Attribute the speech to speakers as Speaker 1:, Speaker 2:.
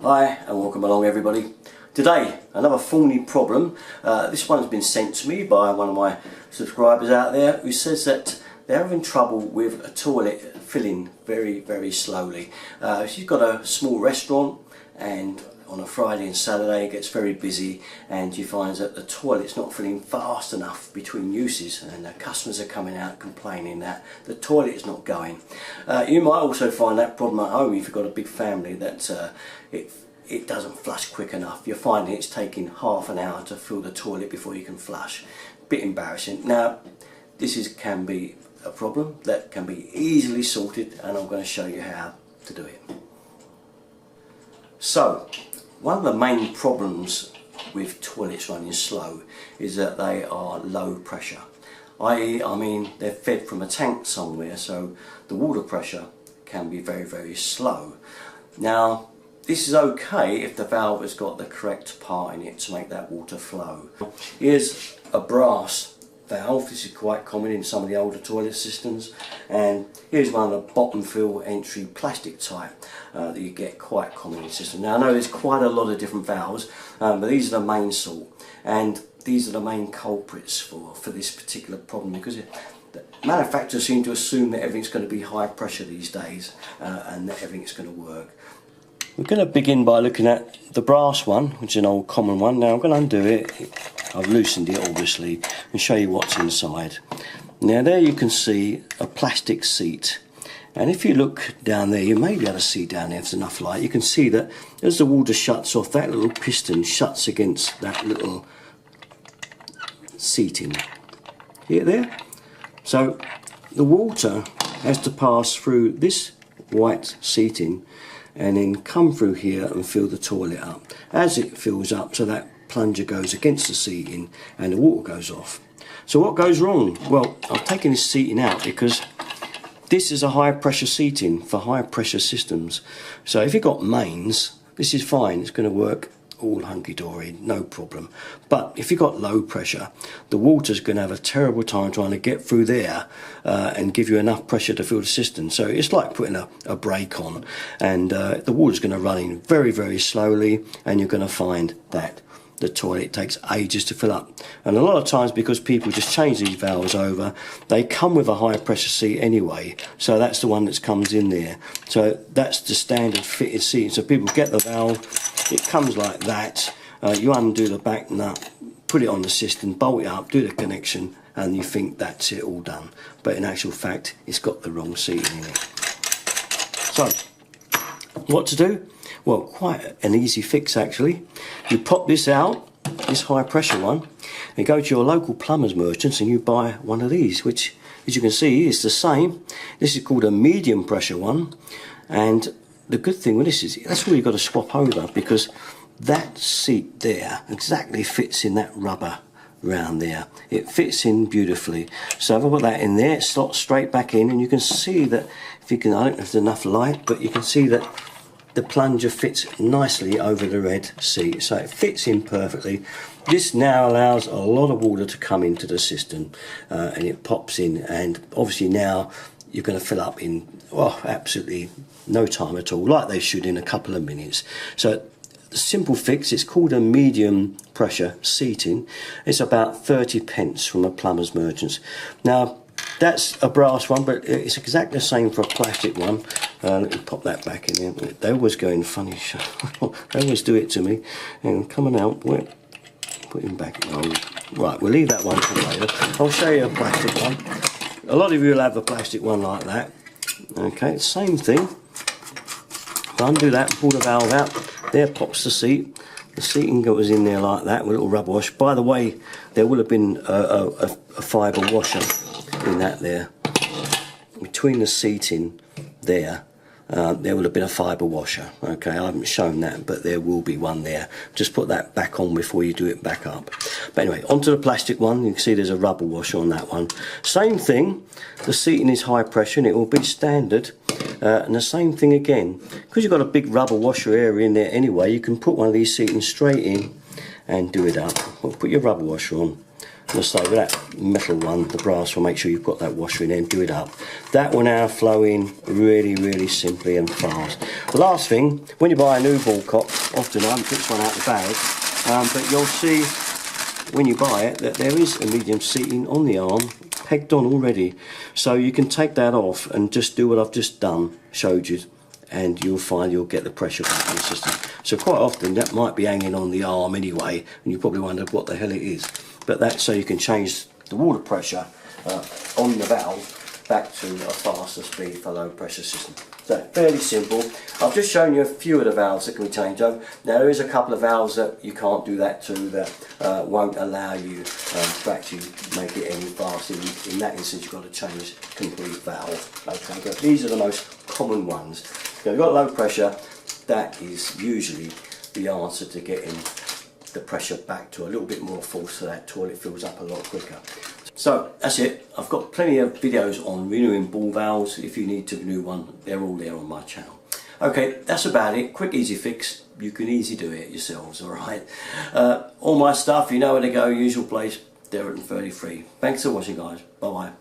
Speaker 1: Hi and welcome along everybody. Today another thorny problem. This one's been sent to me by one of my subscribers out there who says that they're having trouble with a toilet filling very slowly. She's got a small restaurant and on a Friday and Saturday it gets very busy and she finds that the toilet's not filling fast enough between uses and the customers are coming out complaining that the toilet is not going. You might also find that problem at home if you've got a big family, that it doesn't flush quick enough. You're finding it's taking half an hour to fill the toilet before you can flush. Bit embarrassing. Now this can be a problem that can be easily sorted and I'm going to show you how to do it. So one of the main problems with toilets running slow is that they are low pressure. I mean they're fed from a tank somewhere, so the water pressure can be very slow. Now this is okay if the valve has got the correct part in it to make that water flow. Here's a brass valve. This is quite common in some of the older toilet systems, and here's one of the bottom fill entry plastic type that you get quite common in the system. Now I know there's quite a lot of different valves, but these are the main sort, and these are the main culprits for this particular problem, because the manufacturers seem to assume that everything's going to be high pressure these days and that everything's going to work. We're going to begin by looking at the brass one, which is an old common one. Now I'm going to undo it. I've loosened it obviously and show you what's inside. Now there you can see a plastic seat, and if you look down there, you may be able to see down there if there's enough light. You can see that as the water shuts off, that little piston shuts against that little seating here there. So the water has to pass through this white seating and then come through here and fill the toilet up. As it fills up, so that plunger goes against the seating and the water goes off. So what goes wrong? Well, I've taken this seating out because this is a high pressure seating for high pressure systems. So if you've got mains, this is fine, it's going to work all hunky-dory, no problem. But if you've got low pressure, the water's going to have a terrible time trying to get through there and give you enough pressure to fill the system. So it's like putting a brake on, and the water's going to run in very slowly, and you're going to find that the toilet takes ages to fill up. And a lot of times, because people just change these valves over, they come with a high pressure seat anyway, so that's the one that comes in there. So that's the standard fitted seat. So people get the valve, it comes like that, you undo the back nut, put it on the system, bolt it up, do the connection, and you think that's it, all done. But in actual fact, it's got the wrong seating in it. So what to do? Well, quite an easy fix actually. You pop this out, this high pressure one, and go to your local plumbers merchants and you buy one of these, which as you can see is the same. This is called a medium pressure one, and the good thing with this is that's all you've got to swap over, because that seat there exactly fits in that rubber round there. It fits in beautifully. So if I put that in there, it slots straight back in, and you can see that, if you can, I don't know if there's enough light, but you can see that the plunger fits nicely over the red seat, so it fits in perfectly. This now allows a lot of water to come into the system, and it pops in, and obviously now you're going to fill up in absolutely no time at all, like they should in a couple of minutes. So the simple fix, it's called a medium pressure seating. It's about 30p from a plumber's merchants. Now that's a brass one, but it's exactly the same for a plastic one. Let me pop that back in there. They always go in funny. They always do it to me. And coming out, put him back in. Right, we'll leave that one for later. I'll show you a plastic one. A lot of you will have a plastic one like that. Okay, same thing. Undo that, pull the valve out. There pops the seat. The seating goes in there like that with a little rubber wash. By the way, there will have been a fibre washer in that there. Between the seating there, there will have been a fibre washer. Okay, I haven't shown that, but there will be one there. Just put that back on before you do it back up. But anyway, onto the plastic one. You can see there's a rubber washer on that one. Same thing, the seating is high pressure and it will be standard. And the same thing again, because you've got a big rubber washer area in there anyway, you can put one of these seatings straight in and do it up. Well, put your rubber washer on, Let's say with that metal one, the brass one, make sure you've got that washer in there and do it up. That will now flow in really, really simply and fast. The last thing, when you buy a new ball cock, often I haven't put this one out of the bag, but you'll see when you buy it that there is a medium seating on the arm, pegged on already. So you can take that off and just do what I've just done, showed you, and you'll find you'll get the pressure back in the system. So quite often that might be hanging on the arm anyway, and you probably wonder what the hell it is. But that's so you can change the water pressure on the valve back to a faster speed for low pressure system. So fairly simple. I've just shown you a few of the valves that can be changed over. Now there is a couple of valves that you can't do that to, that won't allow you to actually make it any faster. In that instance you've got to change complete valve. Okay, but these are the most common ones. If you've got low pressure, that is usually the answer to getting the pressure back to a little bit more full so that toilet fills up a lot quicker. So that's it. I've got plenty of videos on renewing ball valves. If you need to renew one, they're all there on my channel. Okay, that's about it. Quick, easy fix. You can easily do it yourselves, alright? All my stuff, you know where to go, usual place, Derrick 33. Thanks for watching, guys. Bye-bye.